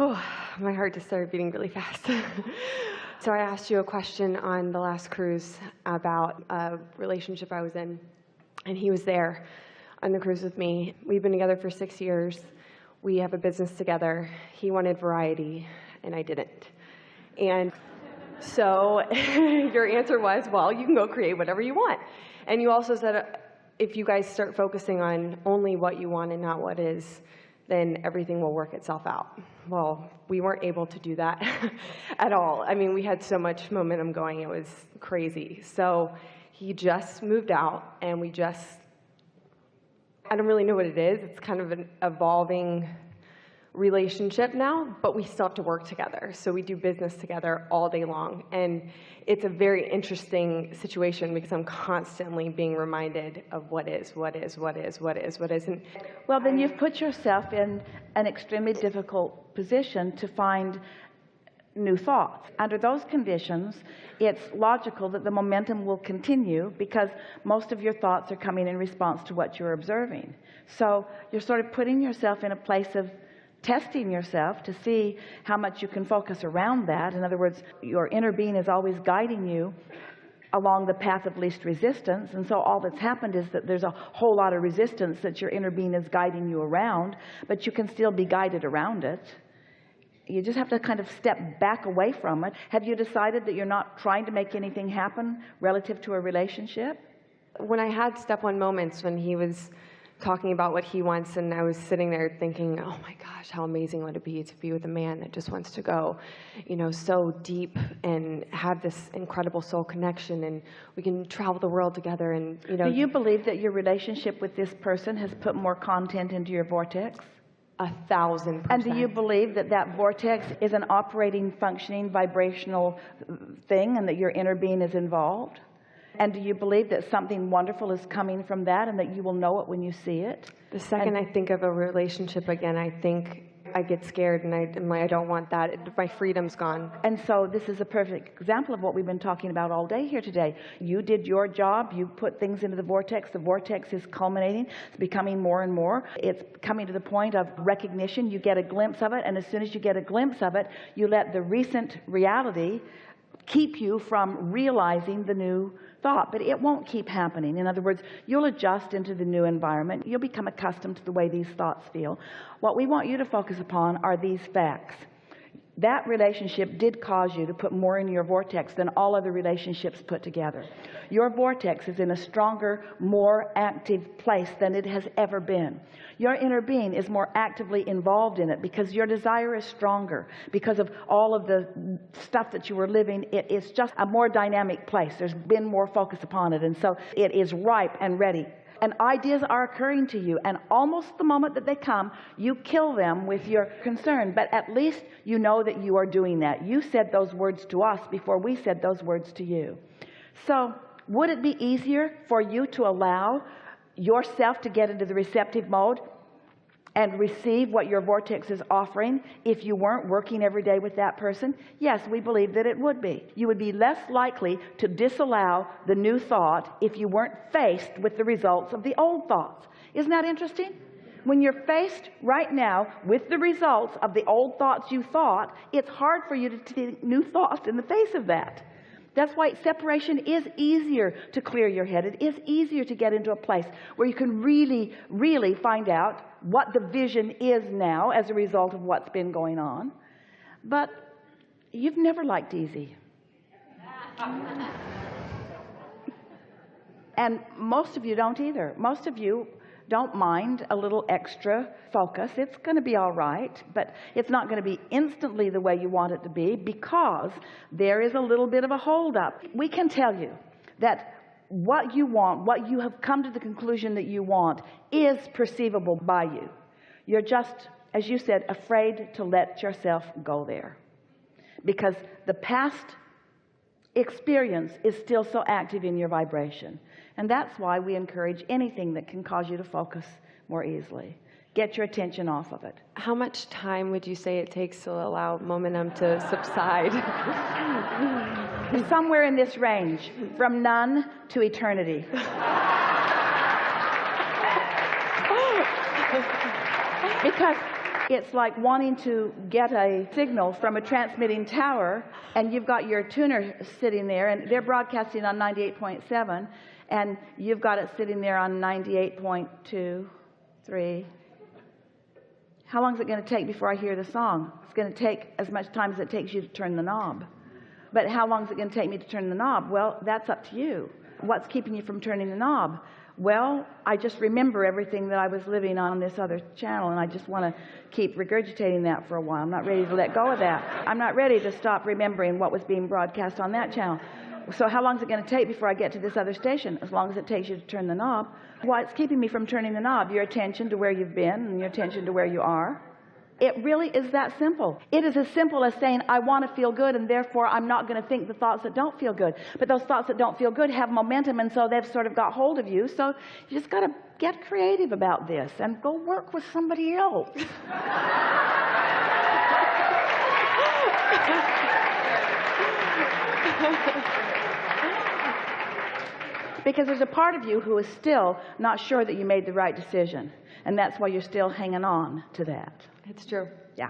Oh, my heart just started beating really fast. So I asked you a question on the last cruise about a relationship I was in, and he was there on the cruise with me. We've been together for 6 years. We have a business together. He wanted variety, and I didn't. And so your answer was, well, you can go create whatever you want. And you also said, if you guys start focusing on only what you want and not what is, then everything will work itself out. Well, we weren't able to do that at all. I mean, we had so much momentum going, it was crazy. So he just moved out, and I don't really know what it is. It's kind of an evolving relationship now, but we still have to work together. So we do business together all day long. And it's a very interesting situation because I'm constantly being reminded of what is. And well, then you've put yourself in an extremely difficult position to find new thoughts. Under those conditions, it's logical that the momentum will continue because most of your thoughts are coming in response to what you're observing. So you're sort of putting yourself in a place of testing yourself to see how much you can focus around that. In other words, your inner being is always guiding you along the path of least resistance, and so all that's happened is that there's a whole lot of resistance that your inner being is guiding you around, but you can still be guided around it. You just have to kind of step back away from it. Have you decided that you're not trying to make anything happen relative to a relationship? When I had step one moments when he was talking about what he wants, and I was sitting there thinking, oh my gosh, how amazing would it be to be with a man that just wants to go, so deep and have this incredible soul connection, and we can travel the world together. And do you believe that your relationship with this person has put more content into your vortex? 1,000%. And do you believe that that vortex is an operating, functioning, vibrational thing, and that your inner being is involved? And do you believe that something wonderful is coming from that and that you will know it when you see it? The second I think of a relationship again, I think I get scared, and I don't want that. My freedom's gone. And so this is a perfect example of what we've been talking about all day here today. You did your job. You put things into the vortex. The vortex is culminating. It's becoming more and more. It's coming to the point of recognition. You get a glimpse of it, and as soon as you get a glimpse of it, you let the recent reality keep you from realizing the new thought. But it won't keep happening. In other words, you'll adjust into the new environment. You'll become accustomed to the way these thoughts feel. What we want you to focus upon are these facts. That relationship did cause you to put more in your vortex than all other relationships put together. Your vortex is in a stronger, more active place than it has ever been. Your inner being is more actively involved in it because your desire is stronger. Because of all of the stuff that you were living, it is just a more dynamic place. There's been more focus upon it, and so it is ripe and ready. And ideas are occurring to you, and almost the moment that they come, you kill them with your concern. But at least you know that you are doing that. You said those words to us before we said those words to you. So would it be easier for you to allow yourself to get into the receptive mode and receive what your vortex is offering if you weren't working every day with that person? Yes, we believe that it would be. You would be less likely to disallow the new thought if you weren't faced with the results of the old thoughts. Isn't that interesting? When you're faced right now with the results of the old thoughts you thought, it's hard for you to think new thoughts in the face of that. That's why separation is easier to clear your head. It is easier to get into a place where you can really, really find out what the vision is now as a result of what's been going on. But you've never liked easy. And most of you don't either. Most of you don't mind a little extra focus. It's going to be all right, but it's not going to be instantly the way you want it to be because there is a little bit of a holdup. We can tell you that what you want, what you have come to the conclusion that you want, is perceivable by you. You're just, as you said, afraid to let yourself go there because the past experience is still so active in your vibration. And that's why we encourage anything that can cause you to focus more easily. Get your attention off of it. How much time would you say it takes to allow momentum to subside? Somewhere in this range, from none to eternity. Because It's like wanting to get a signal from a transmitting tower, and you've got your tuner sitting there, and they're broadcasting on 98.7, and you've got it sitting there on 98.2, 3. How long is it going to take before I hear the song? It's going to take as much time as it takes you to turn the knob. But how long is it going to take me to turn the knob? Well, that's up to you. What's keeping you from turning the knob? Well, I just remember everything that I was living on this other channel, and I just want to keep regurgitating that for a while. I'm not ready to let go of that. I'm not ready to stop remembering what was being broadcast on that channel. So how long is it going to take before I get to this other station? As long as it takes you to turn the knob. What's keeping me from turning the knob? Your attention to where you've been and your attention to where you are. It really is that simple. It is as simple as saying, I want to feel good, and therefore I'm not going to think the thoughts that don't feel good. But those thoughts that don't feel good have momentum, and so they've sort of got hold of you. So you just got to get creative about this and go work with somebody else. Because there's a part of you who is still not sure that you made the right decision. And that's why you're still hanging on to that. It's true. Yeah.